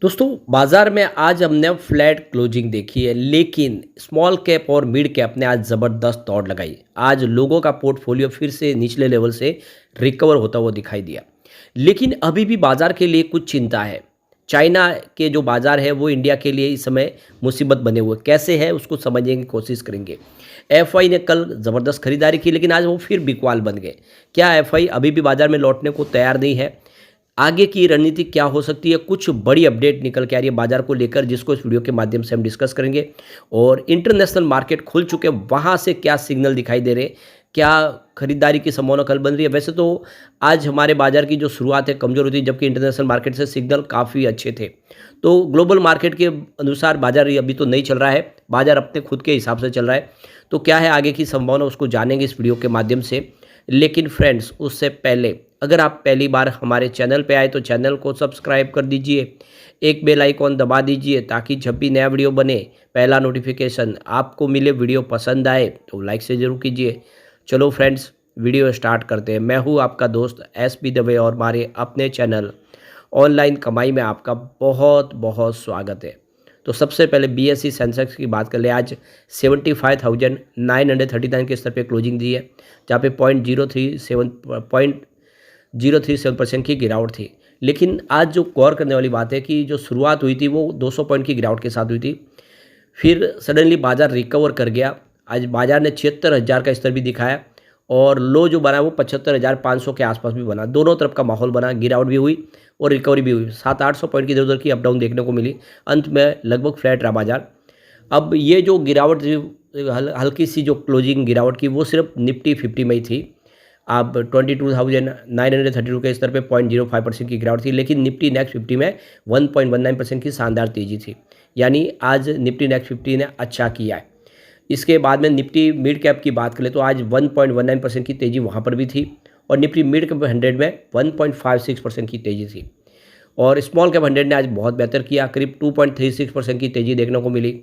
दोस्तों बाजार में आज हमने फ्लैट क्लोजिंग देखी है, लेकिन स्मॉल कैप और मिड कैप ने आज ज़बरदस्त दौड़ लगाई। आज लोगों का पोर्टफोलियो फिर से निचले लेवल से रिकवर होता हुआ दिखाई दिया, लेकिन अभी भी बाजार के लिए कुछ चिंता है। चाइना के जो बाजार है वो इंडिया के लिए इस समय मुसीबत बने हुए कैसे है उसको समझने की कोशिश करेंगे। एफआई ने कल ज़बरदस्त खरीदारी की, लेकिन आज वो फिर बिकवाल बन गए। क्या एफआई अभी भी बाजार में लौटने को तैयार नहीं है? आगे की रणनीति क्या हो सकती है? कुछ बड़ी अपडेट निकल के आ रही है बाजार को लेकर, जिसको इस वीडियो के माध्यम से हम डिस्कस करेंगे। और इंटरनेशनल मार्केट खुल चुके हैं, वहाँ से क्या सिग्नल दिखाई दे रहे हैं, क्या खरीदारी की संभावना कल बन रही है? वैसे तो आज हमारे बाजार की जो शुरुआत है कमज़ोर हुई थी, जबकि इंटरनेशनल मार्केट से सिग्नल काफ़ी अच्छे थे। तो ग्लोबल मार्केट के अनुसार बाजार ये अभी तो नहीं चल रहा है, बाजार अपने खुद के हिसाब से चल रहा है। तो क्या है आगे की संभावना, उसको जानेंगे इस वीडियो के माध्यम से। लेकिन फ्रेंड्स, उससे पहले अगर आप पहली बार हमारे चैनल पे आए तो चैनल को सब्सक्राइब कर दीजिए, एक बेल आइकॉन दबा दीजिए ताकि जब भी नया वीडियो बने पहला नोटिफिकेशन आपको मिले। वीडियो पसंद आए तो लाइक से ज़रूर कीजिए। चलो फ्रेंड्स, वीडियो स्टार्ट करते हैं। मैं हूँ आपका दोस्त एसपी दवे और हमारे अपने चैनल ऑनलाइन कमाई में आपका बहुत बहुत स्वागत है। तो सबसे पहले बीएसई सेंसेक्स की बात कर ले। आज 75,939 के स्तर पे क्लोजिंग दी है, जहाँ पे 0.37% की गिरावट थी। लेकिन आज जो गौर करने वाली बात है कि जो शुरुआत हुई थी वो 200 पॉइंट की गिरावट के साथ हुई थी, फिर सडनली बाजार रिकवर कर गया। आज बाजार ने 76,000 का स्तर भी दिखाया और लो जो बना वो 75,500 के आसपास भी बना। दोनों तरफ का माहौल बना, गिरावट भी हुई और रिकवरी भी हुई। 700-800 पॉइंट की इधर उधर की अप डाउन देखने को मिली। अंत में लगभग फ्लैट रहा बाजार। अब ये जो गिरावट थी, हल्की सी जो क्लोजिंग गिरावट की, वो सिर्फ निफ्टी 50 में ही थी। अब 22,932 के स्तर पे 0.05% की गिरावट थी, लेकिन निफ्टी नेक्स्ट 50 में 1.19% की शानदार तेज़ी थी। यानी आज निफ्टी नेक्स्ट 50 ने अच्छा किया है। इसके बाद में निफ्टी मिड कैप की बात करें तो आज 1.19% की तेज़ी वहाँ पर भी थी और निफ्टी मिड कैप 100 में 1.56% की तेज़ी थी। और स्मॉल कैप 100 ने आज बहुत बेहतर किया, करीब 2.36% की तेज़ी देखने को मिली।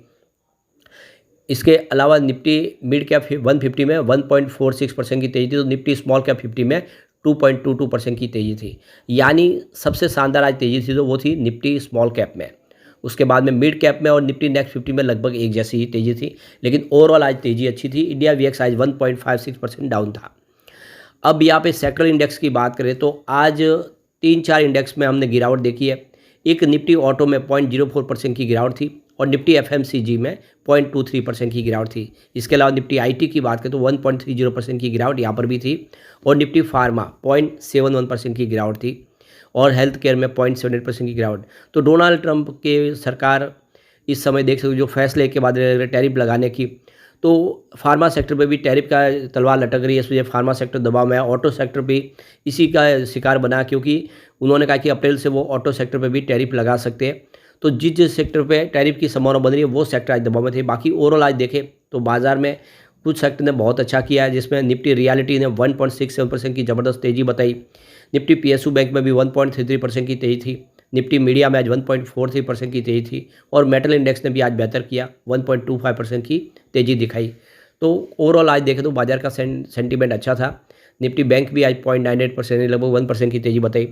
इसके अलावा निफ्टी मिड कैप 150 में 1.46% की तेज़ी थी, तो निफ्टी स्मॉल कैप 50 में 2.22% की तेज़ी थी। यानी सबसे शानदार आज तेज़ी थी तो वो थी निफ्टी स्मॉल कैप में। उसके बाद में मिड कैप में और निफ्टी नेक्स्ट 50 में लगभग एक जैसी ही तेज़ी थी, लेकिन ओवरऑल आज तेज़ी अच्छी थी। इंडिया वीएक्स आज 1.56% डाउन था। अब यहाँ पे सेक्टर इंडेक्स की बात करें तो आज 3-4 इंडेक्स में हमने गिरावट देखी है। एक निफ्टी ऑटो में 0.04% की गिरावट थी और निफ्टी एफएमसीजी में 0.23% की गिरावट थी। इसके अलावा निफ्टी आईटी की बात करें तो 1.30% की गिरावट यहाँ पर भी थी और निफ्टी फार्मा 0.71% की गिरावट थी और हेल्थ केयर में 0.78% की गिरावट। तो डोनाल्ड ट्रंप के सरकार इस समय देख सकते हो जो फैसले के बाद टैरिफ लगाने की, तो फार्मा सेक्टर पे भी टैरिफ का तलवार लटक रही है। इस वजह फार्मा सेक्टर दबाव में है। ऑटो सेक्टर भी इसी का शिकार बना, क्योंकि उन्होंने कहा कि अप्रैल से वो ऑटो सेक्टर पे भी टैरिफ लगा सकते हैं। तो जिस जिस सेक्टर पे टैरिफ की संभावना बन रही है वो सेक्टर आज दबाव में थे। बाकी ओवरऑल आज देखें तो बाजार में कुछ सेक्टर ने बहुत अच्छा किया है, जिसमें निफ्टी रियलिटी ने 1.67% की ज़बरदस्त तेज़ी बताई। निफ्टी पीएसयू बैंक में भी 1.33% की तेज़ी थी। निफ्टी मीडिया में आज 1.43% की तेज़ी थी और मेटल इंडेक्स ने भी आज बेहतर किया, 1.25% की तेज़ी दिखाई। तो ओवरऑल आज देखें तो बाजार का सेंटीमेंट अच्छा था। निफ्टी बैंक भी आज 0.98% लगभग 1% की तेज़ी बताई।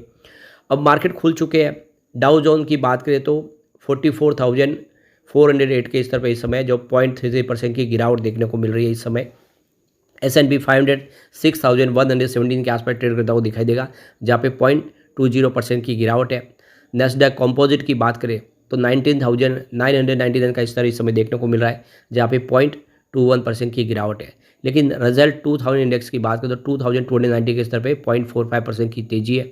अब मार्केट खुल चुके हैं। डाउ जोन की बात करें तो 44,408 के स्तर पर इस समय जो 0.33% की गिरावट देखने को मिल रही है इस समय। S&P 500 6,117 के आसपास ट्रेड करता हुआ दिखाई देगा, जहाँ पे 0.20% की गिरावट है। नेस्डैक कंपोजिट की बात करें तो 19,999 का स्तर इस समय देखने को मिल रहा है, जहाँ पे 0.21% की गिरावट है। लेकिन रिजल्ट 2000 इंडेक्स की बात करें तो 2290 के स्तर पे 0.45% की तेज़ी है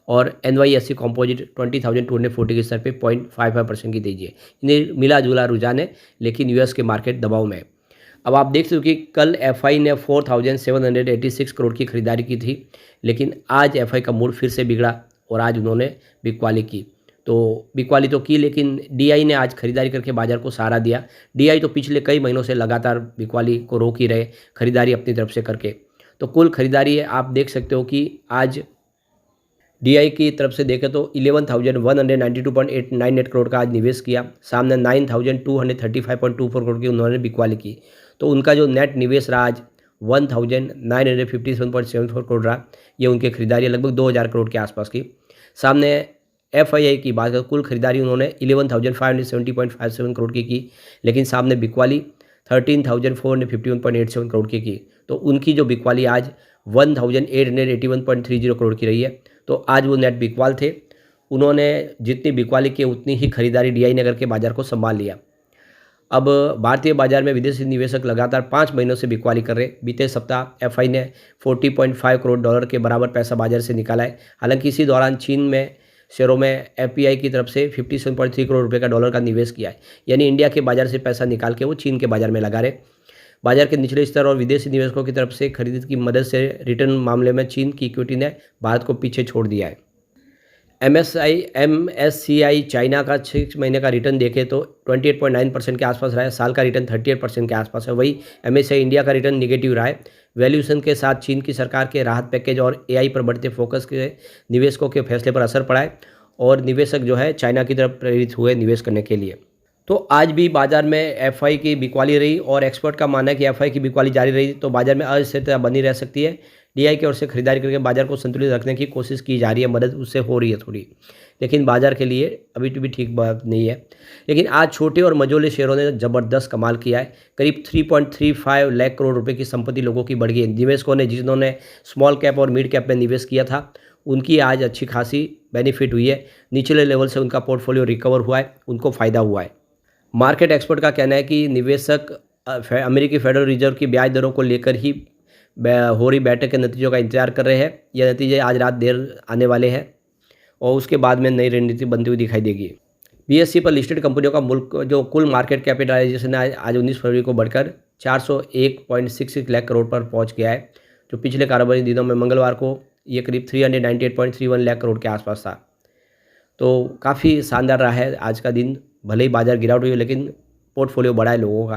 और NYSE कंपोजिट 20,240 के स्तर पे 0.55% की तेज़ी है। इन्हें मिला जुला रुझान है, लेकिन यूएस के मार्केट दबाव में है। अब आप देख सकते हो कि कल एफआई ने 4,786 करोड़ की खरीदारी की थी, लेकिन आज एफआई का मूड फिर से बिगड़ा और आज उन्होंने बिकवाली की। तो बिकवाली तो की, लेकिन डीआई ने आज खरीदारी करके बाजार को सहारा दिया। डीआई तो पिछले कई महीनों से लगातार बिकवाली को रोक ही रहे, खरीदारी अपनी तरफ से करके। तो कुल खरीदारी आप देख सकते हो कि आज डीआई की तरफ से देखें तो 11,192.898 करोड़ का आज निवेश किया, सामने 9,235.24 करोड़ की उन्होंने बिकवाली की। तो उनका जो नेट निवेश रहा आज 1,957.74 करोड़ रहा। ये उनकी खरीदारी लगभग 2,000 करोड़ के आसपास की। सामने FII की बात करें, कुल खरीदारी उन्होंने 11,570.57 करोड़ की, लेकिन सामने बिकवाली 13,451.87 करोड़ की। तो उनकी जो बिकवाली आज 1,881.30 करोड़ की रही है। तो आज वो नेट बिकवाल थे। उन्होंने जितनी बिकवाली की उतनी ही खरीदारी DI ने करके बाजार को संभाल लिया। अब भारतीय बाजार में विदेशी निवेशक लगातार 5 महीनों से बिकवाली कर रहे। बीते सप्ताह FI ने 40.5 करोड़ डॉलर के बराबर पैसा बाजार से निकाला है। हालांकि इसी दौरान चीन में शेयरों में FPI की तरफ से 57.3 करोड़ रुपए का डॉलर का निवेश किया है। यानी इंडिया के बाजार से पैसा निकाल के वो चीन के बाजार में लगा रहे। बाजार के निचले स्तर और विदेशी निवेशकों की तरफ से खरीद की मदद से रिटर्न मामले में चीन की इक्विटी ने भारत को पीछे छोड़ दिया है। MSCI चाइना का 6 महीने का रिटर्न देखें तो 28.9% के आसपास रहा है। साल का रिटर्न 38% के आसपास है। वही MSCI इंडिया का रिटर्न निगेटिव रहा है। वैल्यूएशन के साथ चीन की सरकार के राहत पैकेज और AI पर बढ़ते फोकस के निवेशकों के फैसले पर असर पड़ा है और निवेशक जो है चाइना की तरफ प्रेरित हुए निवेश करने के लिए। तो आज भी बाजार में FI की बिकवाली रही और एक्सपर्ट का मानना है कि FI की बिकवाली जारी रही तो बाजार में अस्थिरता बनी रह सकती है। DI की ओर से खरीदारी करके बाजार को संतुलित रखने की कोशिश की जा रही है, मदद उससे हो रही है थोड़ी, लेकिन बाजार के लिए अभी भी ठीक बात नहीं है। लेकिन आज छोटे और मझोले शेयरों ने ज़बरदस्त कमाल किया है। करीब 3.35 लाख करोड़ रुपए की संपत्ति लोगों की बढ़ गई। निवेशकों ने जिन्होंने स्मॉल कैप और मिड कैप में निवेश किया था उनकी आज अच्छी खासी बेनिफिट हुई है। निचले लेवल से उनका पोर्टफोलियो रिकवर हुआ है, उनको फ़ायदा हुआ है। मार्केट एक्सपर्ट का कहना है कि निवेशक अमेरिकी फेडरल रिजर्व की ब्याज दरों को लेकर ही हो रही बैठक के नतीजों का इंतजार कर रहे हैं। यह नतीजे आज रात देर आने वाले हैं और उसके बाद में नई रणनीति बनती हुई दिखाई देगी। BSE पर लिस्टेड कंपनियों का मुल्क जो कुल मार्केट कैपिटलाइजेशन आज 19 फरवरी को बढ़कर 401.66 लाख करोड़ पर पहुंच गया है, जो पिछले कारोबारी दिनों में मंगलवार को ये करीब 398.31 लाख करोड़ के आसपास था। तो काफ़ी शानदार रहा है आज का दिन। भले ही बाजार गिरावट हुई लेकिन पोर्टफोलियो बढ़ा है लोगों का।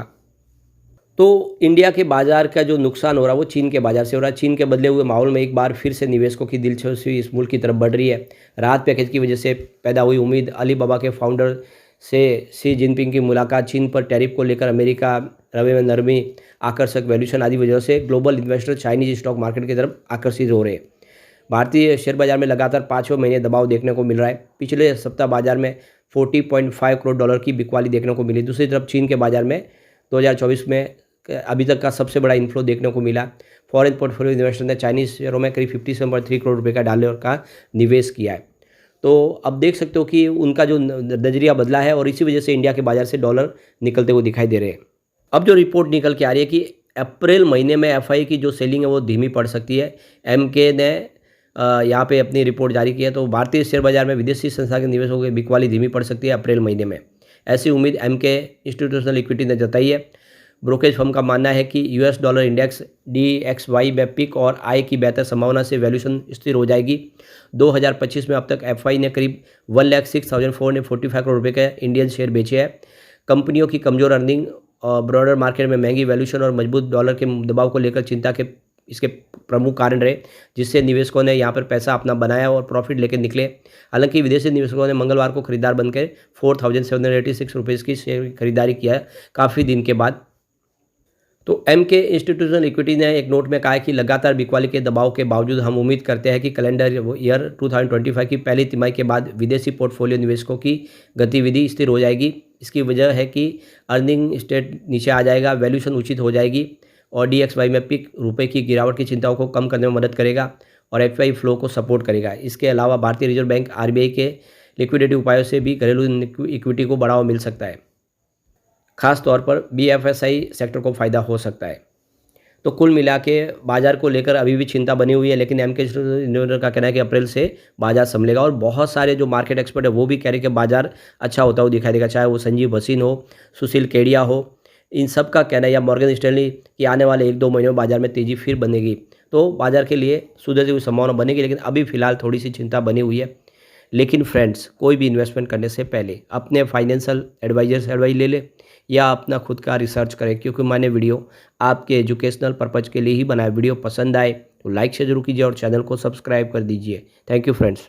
तो इंडिया के बाजार का जो नुकसान हो रहा है वो चीन के बाजार से हो रहा है। चीन के बदले हुए माहौल में एक बार फिर से निवेशकों की दिलचस्पी इस मुल्क की तरफ बढ़ रही है। राहत पैकेज की वजह से पैदा हुई उम्मीद, अलीबाबा के फाउंडर से शी जिनपिंग की मुलाकात, चीन पर टैरिफ को लेकर अमेरिका रवैये में नरमी, आकर्षक वैल्यूएशन आदि वजह से global investor Chinese stock market की तरफ आकर्षित हो रहे हैं। भारतीय शेयर बाजार में लगातार 5वें महीने दबाव देखने को मिल रहा है। पिछले सप्ताह बाजार में 40.5 करोड़ डॉलर की बिकवाली देखने को मिली। दूसरी तरफ चीन के बाजार में 2024 में अभी तक का सबसे बड़ा इनफ्लो देखने को मिला। फॉरेन पोर्टफोलियो इन्वेस्टर ने चाइनीज शेयरों में करीब 57.3 करोड़ रुपए का डॉलर का निवेश किया है। तो अब देख सकते हो कि उनका जो नजरिया बदला है और इसी वजह से इंडिया के बाजार से डॉलर निकलते हुए दिखाई दे रहे हैं। अब जो रिपोर्ट निकल के आ रही है कि अप्रैल महीने में FI की जो सेलिंग है वो धीमी पड़ सकती है। MK ने यहाँ पे अपनी रिपोर्ट जारी की है। तो भारतीय शेयर बाजार में विदेशी संस्था के निवेशकों की बिकवाली धीमी पड़ सकती है अप्रैल महीने में, ऐसी उम्मीद MK इंस्टीट्यूशनल इक्विटी ने जताई है। ब्रोकरेज फर्म का मानना है कि US डॉलर इंडेक्स DXY में पिक और आय की बेहतर संभावना से वैल्यूएशन स्थिर हो जाएगी। 2025 में अब तक FI ने करीब 1,06,445 करोड़ रुपए के इंडियन शेयर बेचे हैं। कंपनियों की कमजोर अर्निंग और ब्रॉडर मार्केट में महंगी वैल्यूएशन और मजबूत डॉलर के दबाव को लेकर चिंता के इसके प्रमुख कारण रहे, जिससे निवेशकों ने यहाँ पर पैसा अपना बनाया और प्रॉफिट लेकर निकले। हालांकि विदेशी निवेशकों ने मंगलवार को खरीदार बनकर 4,786 रुपये की शेयर खरीदारी किया काफ़ी दिन के बाद। तो MK इंस्टीट्यूशनल इक्विटी ने एक नोट में कहा है कि लगातार बिकवाली के दबाव के बावजूद हम उम्मीद करते हैं कि कैलेंडर ईयर 2025 की पहली तिमाही के बाद विदेशी पोर्टफोलियो निवेशकों की गतिविधि स्थिर हो जाएगी। इसकी वजह है कि अर्निंग स्टेट नीचे आ जाएगा, वैल्यूएशन उचित हो जाएगी और DXY में पिक रुपए की गिरावट की चिंताओं को कम करने में मदद करेगा और FI फ्लो को सपोर्ट करेगा। इसके अलावा भारतीय रिजर्व बैंक RBI के लिक्विडिटी उपायों से भी घरेलू इक्विटी को बढ़ावा मिल सकता है। खास तौर पर BFSI सेक्टर को फ़ायदा हो सकता है। तो कुल मिला के बाजार को लेकर अभी भी चिंता बनी हुई है, लेकिन MK इन्वेस्टर का कहना है कि अप्रैल से बाजार संभलेगा और बहुत सारे जो मार्केट एक्सपर्ट है वो भी कह रहे हैं कि बाजार अच्छा होता हुआ दिखाई देगा, चाहे वो संजीव भसीन हो, सुशील केडिया हो, इन सब का कहना है, या मॉर्गन स्टैनली कि आने वाले 1-2 महीनों में बाजार में तेज़ी फिर बनेगी। तो बाजार के लिए सुधरती हुई संभावना बनेगी, लेकिन अभी फ़िलहाल थोड़ी सी चिंता बनी हुई है। लेकिन फ्रेंड्स, कोई भी इन्वेस्टमेंट करने से पहले अपने फाइनेंशियल एडवाइजर से एडवाइस ले ले या अपना खुद का रिसर्च करें, क्योंकि मैंने वीडियो आपके एजुकेशनल पर्पज़ के लिए ही बनाया। वीडियो पसंद आए तो लाइक से जरूर कीजिए और चैनल को सब्सक्राइब कर दीजिए। Thank you friends.